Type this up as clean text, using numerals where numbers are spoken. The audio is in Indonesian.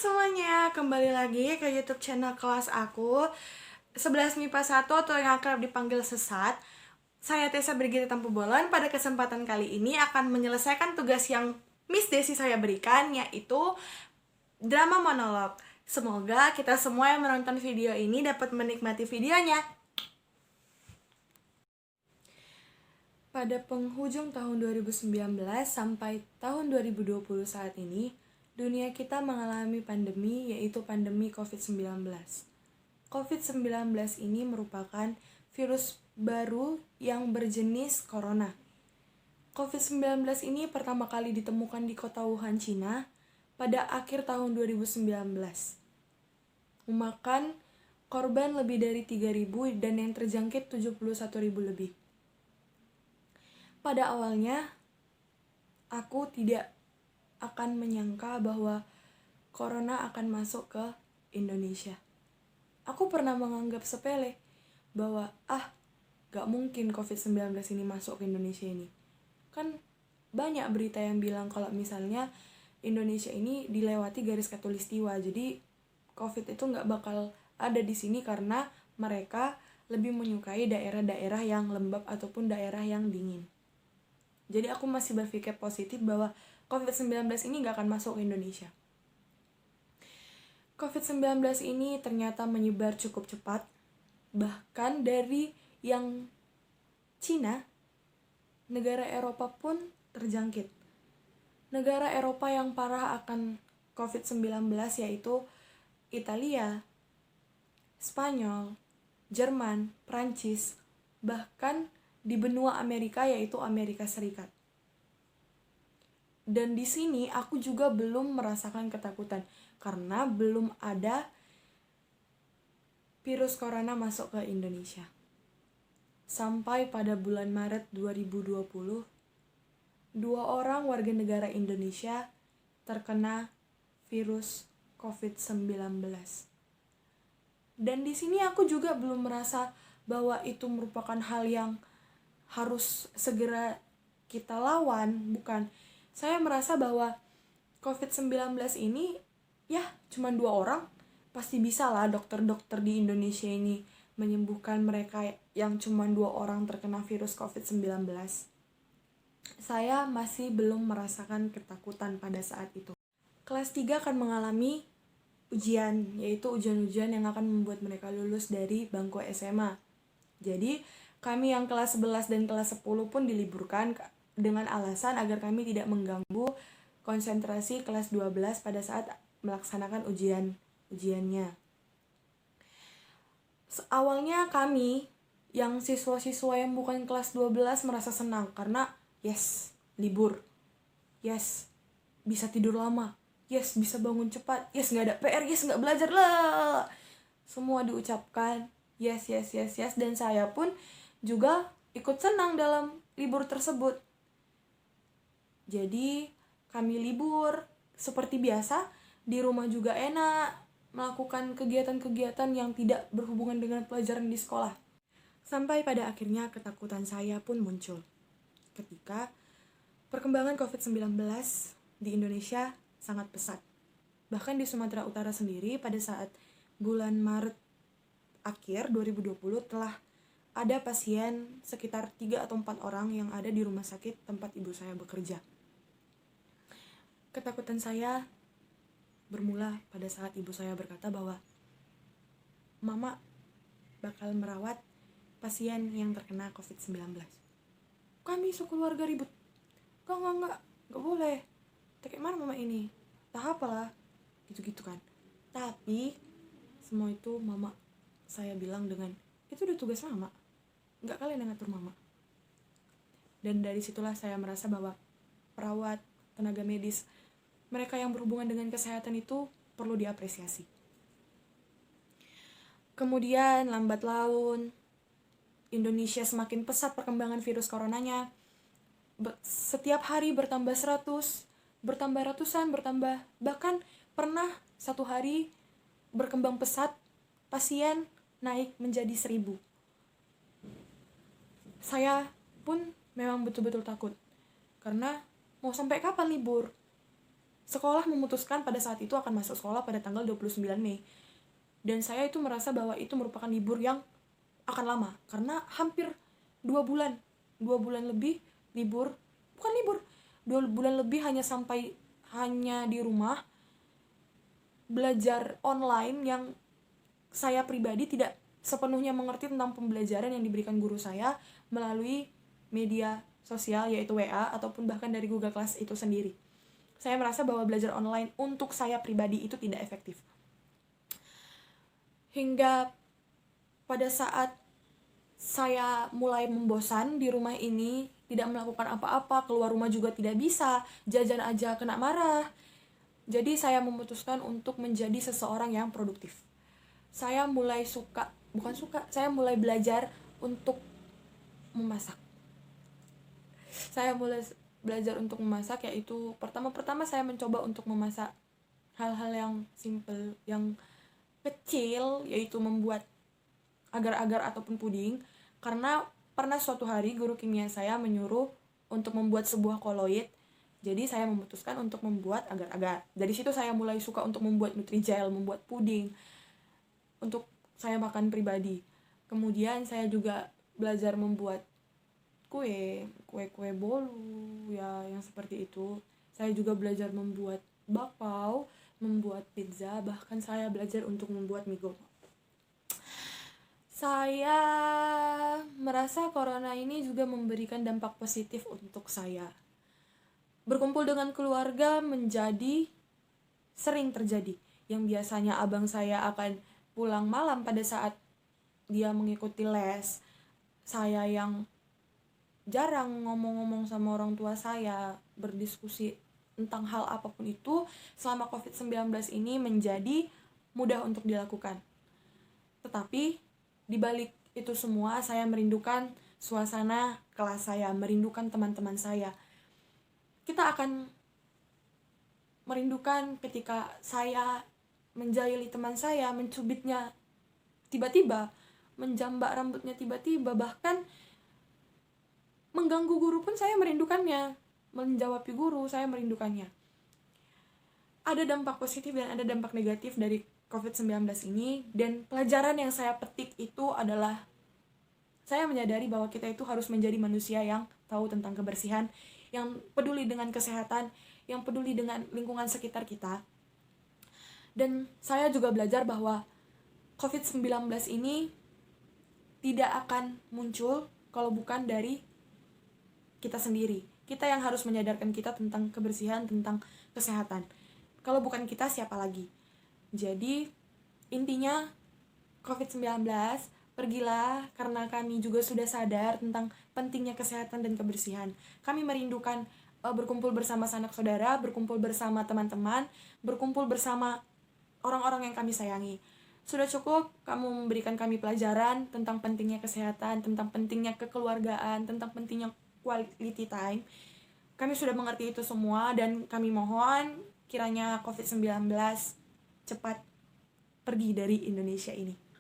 semuanya, kembali lagi ke YouTube channel kelas aku 11 MIPA 1 atau yang akrab dipanggil Sesat. Saya Tessa Brigita Tampu-Bolon. Pada kesempatan kali ini akan menyelesaikan tugas yang Miss Desi saya berikan, yaitu drama monolog. Semoga kita semua yang menonton video ini dapat menikmati videonya. Pada penghujung tahun 2019 sampai tahun 2020 saat ini, dunia kita mengalami pandemi, yaitu pandemi COVID-19. COVID-19 ini merupakan virus baru yang berjenis corona. COVID-19 ini pertama kali ditemukan di kota Wuhan, Cina pada akhir tahun 2019. Memakan korban lebih dari 3.000 dan yang terjangkit 71.000 lebih. Pada awalnya, aku tidak akan menyangka bahwa corona akan masuk ke Indonesia. Aku pernah menganggap sepele bahwa gak mungkin COVID-19 ini masuk ke Indonesia ini. Kan banyak berita yang bilang kalau misalnya Indonesia ini dilewati garis khatulistiwa, jadi COVID itu gak bakal ada di sini karena mereka lebih menyukai daerah-daerah yang lembab ataupun daerah yang dingin. Jadi aku masih berpikir positif bahwa COVID-19 ini gak akan masuk ke Indonesia. COVID-19 ini ternyata menyebar cukup cepat, bahkan dari yang Cina, negara Eropa pun terjangkit. Negara Eropa yang parah akan COVID-19 yaitu Italia, Spanyol, Jerman, Prancis, bahkan di benua Amerika yaitu Amerika Serikat. Dan di sini aku juga belum merasakan ketakutan karena belum ada virus corona masuk ke Indonesia. Sampai pada bulan Maret 2020, 2 orang warga negara Indonesia terkena virus COVID-19. Dan di sini aku juga belum merasa bahwa itu merupakan hal yang harus segera kita lawan, bukan. Saya merasa bahwa COVID-19 ini cuma 2 orang, pasti bisa lah dokter-dokter di Indonesia ini menyembuhkan mereka yang cuma 2 orang terkena virus COVID-19. Saya masih belum merasakan ketakutan pada saat itu. Kelas 3 akan mengalami ujian, yaitu ujian-ujian yang akan membuat mereka lulus dari bangku SMA. Jadi kami yang kelas 11 dan kelas 10 pun diliburkan dengan alasan agar kami tidak mengganggu konsentrasi kelas 12 pada saat melaksanakan ujiannya. Awalnya kami yang siswa-siswa yang bukan kelas 12 merasa senang karena libur. Bisa tidur lama. Bisa bangun cepat. Gak ada PR. Gak belajar lah. Semua diucapkan yes. Dan saya pun juga ikut senang dalam libur tersebut. Jadi kami libur seperti biasa, di rumah juga enak, melakukan kegiatan-kegiatan yang tidak berhubungan dengan pelajaran di sekolah. Sampai pada akhirnya ketakutan saya pun muncul ketika perkembangan COVID-19 di Indonesia sangat pesat. Bahkan di Sumatera Utara sendiri pada saat bulan Maret akhir 2020 telah ada pasien sekitar 3 atau 4 orang yang ada di rumah sakit tempat ibu saya bekerja. Ketakutan saya bermula pada saat ibu saya berkata bahwa mama bakal merawat pasien yang terkena COVID-19. Kami sekeluarga ribut. Enggak boleh. Kayak mana mama ini? Tak apalah. Gitu-gitu kan. Tapi semua itu mama saya bilang dengan, itu udah tugas mama. Enggak kalian yang ngatur mama. Dan dari situlah saya merasa bahwa perawat, tenaga medis, mereka yang berhubungan dengan kesehatan itu perlu diapresiasi. Kemudian lambat laun, Indonesia semakin pesat perkembangan virus coronanya. Setiap hari bertambah 100, bertambah ratusan, bahkan pernah satu hari berkembang pesat, pasien naik menjadi 1.000. Saya pun memang betul-betul takut, karena mau sampai kapan libur? sekolah memutuskan pada saat itu akan masuk sekolah pada tanggal 29 Mei. Dan saya itu merasa bahwa itu merupakan libur yang akan lama, karena hampir 2 bulan lebih libur, bukan libur, 2 bulan lebih hanya di rumah belajar online, yang saya pribadi tidak sepenuhnya mengerti tentang pembelajaran yang diberikan guru saya melalui media sosial yaitu WA ataupun bahkan dari Google Class itu sendiri. Saya merasa bahwa belajar online untuk saya pribadi itu tidak efektif. Hingga pada saat saya mulai membosan di rumah ini, tidak melakukan apa-apa, keluar rumah juga tidak bisa, jajan aja kena marah. Jadi saya memutuskan untuk menjadi seseorang yang produktif. Saya mulai saya mulai belajar untuk memasak. Saya mulai belajar untuk memasak, yaitu pertama saya mencoba untuk memasak hal-hal yang simple, yang kecil, yaitu membuat agar-agar ataupun puding, karena pernah suatu hari guru kimia saya menyuruh untuk membuat sebuah koloid. Jadi saya memutuskan untuk membuat agar-agar. Dari situ saya mulai suka untuk membuat nutrijel, membuat puding untuk saya makan pribadi. Kemudian saya juga belajar membuat kue bolu ya, yang seperti itu. Saya juga belajar membuat bakpao, membuat pizza, bahkan saya belajar untuk membuat mie goba. Saya merasa corona ini juga memberikan dampak positif untuk saya. Berkumpul dengan keluarga menjadi sering terjadi. Yang biasanya abang saya akan pulang malam pada saat dia mengikuti les, saya yang jarang ngomong-ngomong sama orang tua saya, berdiskusi tentang hal apapun itu selama COVID-19 ini menjadi mudah untuk dilakukan. Tetapi di balik itu semua, saya merindukan suasana kelas saya, merindukan teman-teman saya. Kita akan merindukan ketika saya menjahili teman saya, mencubitnya tiba-tiba, menjambak rambutnya tiba-tiba, bahkan mengganggu guru pun saya merindukannya, menjawabi guru saya merindukannya. Ada dampak positif dan ada dampak negatif dari COVID-19 ini, dan pelajaran yang saya petik itu adalah saya menyadari bahwa kita itu harus menjadi manusia yang tahu tentang kebersihan, yang peduli dengan kesehatan, yang peduli dengan lingkungan sekitar kita. Dan saya juga belajar bahwa COVID-19 ini tidak akan muncul kalau bukan dari kita sendiri. Kita yang harus menyadarkan kita tentang kebersihan, tentang kesehatan. Kalau bukan kita, siapa lagi? Jadi, intinya COVID-19, pergilah karena kami juga sudah sadar tentang pentingnya kesehatan dan kebersihan. Kami merindukan berkumpul bersama sanak saudara, berkumpul bersama teman-teman, berkumpul bersama orang-orang yang kami sayangi. Sudah cukup kamu memberikan kami pelajaran tentang pentingnya kesehatan, tentang pentingnya kekeluargaan, tentang pentingnya quality time. Kami sudah mengerti itu semua, dan kami mohon kiranya COVID-19 cepat pergi dari Indonesia ini.